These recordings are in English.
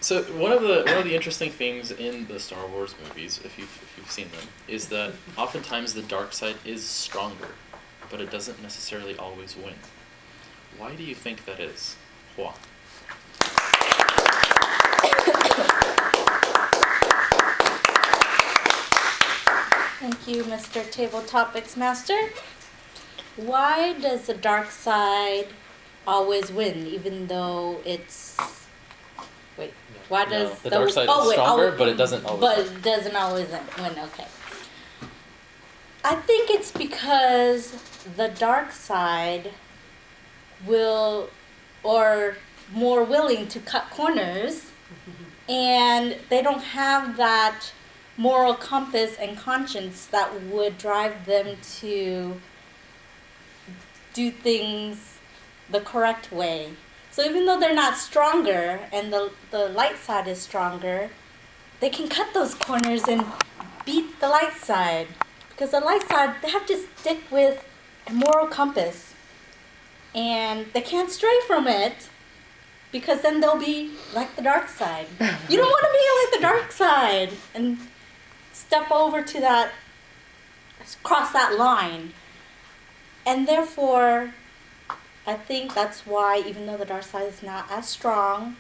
So one of the interesting things in the Star Wars movies, if you've seen them, is that oftentimes the dark side is stronger, but it doesn't necessarily always win. Why do you think that is, Hua? Thank you, Mr. Table Topics Master. Why does the dark side always win, even though it's... Wait, why does the dark side is stronger, but it doesn't always But win. it doesn't always win, okay. I think it's because the dark side will, or more willing to cut corners, and they don't have that moral compass and conscience that would drive them to do things the correct way. So even though they're not stronger and the light side is stronger, they can cut those corners and beat the light side. Because the light side, they have to stick with a moral compass. And they can't stray from it, because then they'll be like the dark side. You don't want to be like the dark side and step over to that, cross that line. And therefore, I think that's why, even though the dark side is not as strong,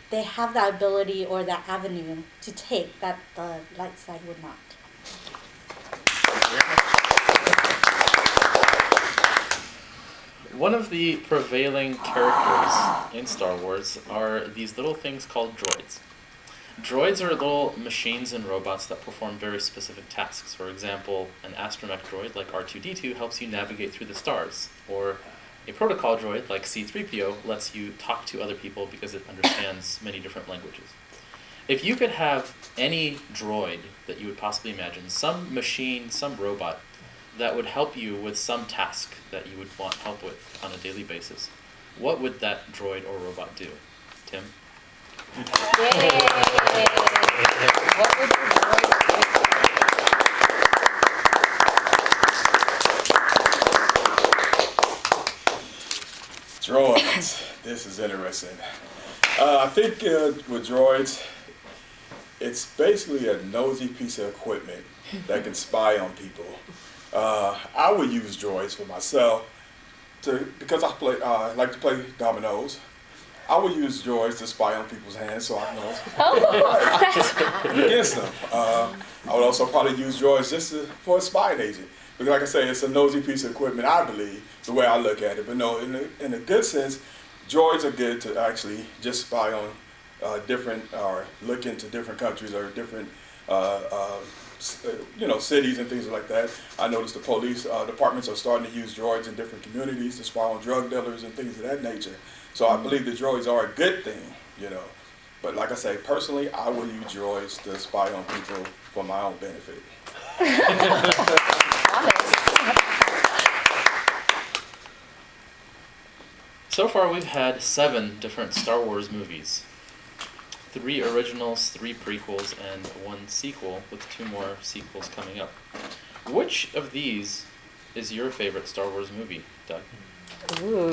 they have that ability or that avenue to take that the light side would not. One of the prevailing characters in Star Wars are these little things called droids. Droids are little machines and robots that perform very specific tasks. For example, an astromech droid like R2-D2 helps you navigate through the stars, or a protocol droid like C-3PO lets you talk to other people because it understands many different languages. If you could have any droid that you would possibly imagine, some machine, some robot, that would help you with some task that you would want help with on a daily basis, what would that droid or robot do? Tim? Yay! What would your droid Droids. This is interesting. I think with droids, it's basically a nosy piece of equipment that can spy on people. I would use droids for myself because I like to play dominoes. I would use droids to spy on people's hands so I know against them. I would also probably use droids just for a spying agent. Because like I say, it's a nosy piece of equipment, I believe, the way I look at it. But no, in a good sense, droids are good to actually just spy on different, or look into different countries or different cities and things like that. I noticed the police departments are starting to use droids in different communities to spy on drug dealers and things of that nature. So I believe the droids are a good thing, But like I say, personally, I would use droids to spy on people for my own benefit. So far we've had 7 different Star Wars movies. 3 originals, 3 prequels, and 1 sequel, with 2 more sequels coming up. Which of these is your favorite Star Wars movie, Doug? Ooh.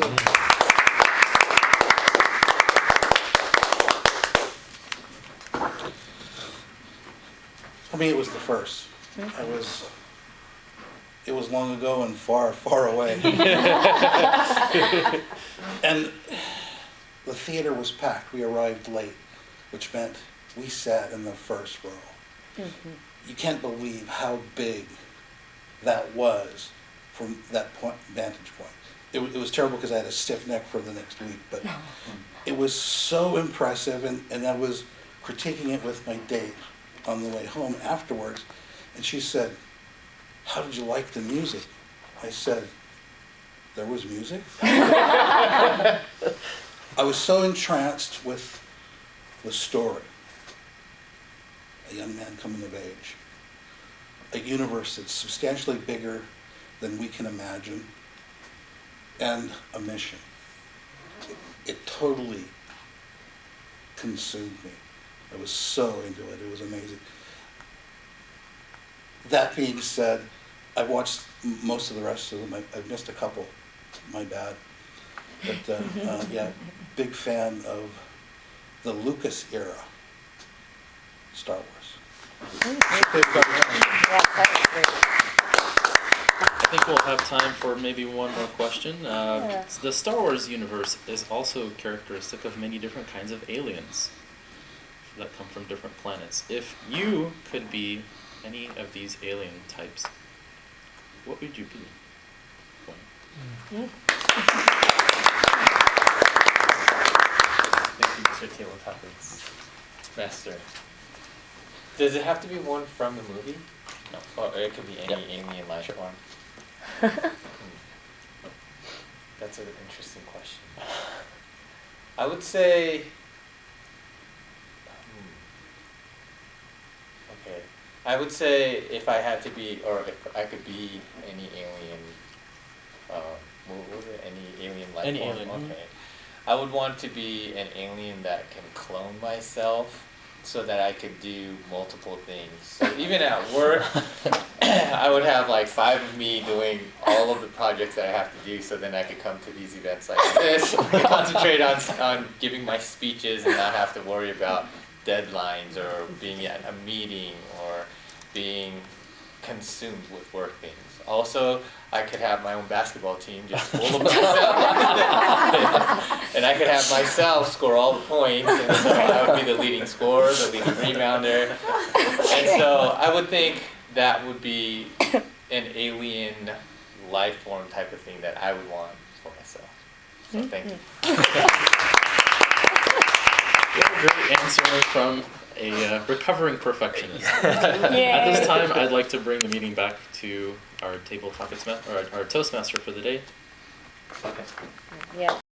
For me, it was the first. It was long ago and far, far away. And the theater was packed. We arrived late, which meant we sat in the first row. Mm-hmm. You can't believe how big that was from that vantage point. It was terrible because I had a stiff neck for the next week, but it was so impressive, and I was critiquing it with my date on the way home afterwards, and she said, "How did you like the music?" I said, "There was music?" I was so entranced with the story. A young man coming of age. A universe that's substantially bigger than we can imagine. And a mission. It totally consumed me. I was so into it. It was amazing. That being said, I've watched most of the rest of them. I've missed a couple. My bad. But yeah, big fan of the Lucas era Star Wars. Yes, that was great. I think we'll have time for maybe one more question. Yeah. The Star Wars universe is also characteristic of many different kinds of aliens that come from different planets. If you could be any of these alien types, what would you be? Gwen? Thank you, Mr. Table Topics Master. Does it have to be one from the movie? No. Or it could be any Yep. alien life Sure. form? That's an interesting question. I would say. Okay. I would say if I had to be, or if I could be any alien, what was it? Any alien life Any form? alien. Okay. I would want to be an alien that can clone myself so that I could do multiple things. So even at work, I would have like 5 of me doing all of the projects that I have to do, so then I could come to these events like this, concentrate on giving my speeches and not have to worry about deadlines or being at a meeting or being consumed with work things. Also, I could have my own basketball team just full of myself. And I could have myself score all the points, and so I would be the leading scorer, the leading rebounder. And so I would think that would be an alien life form type of thing that I would want for myself. So thank you. You have a great answer from a recovering perfectionist. At this Yay. time, I'd like to bring the meeting back to our table topics or our Toastmaster for the day. Okay. Yeah.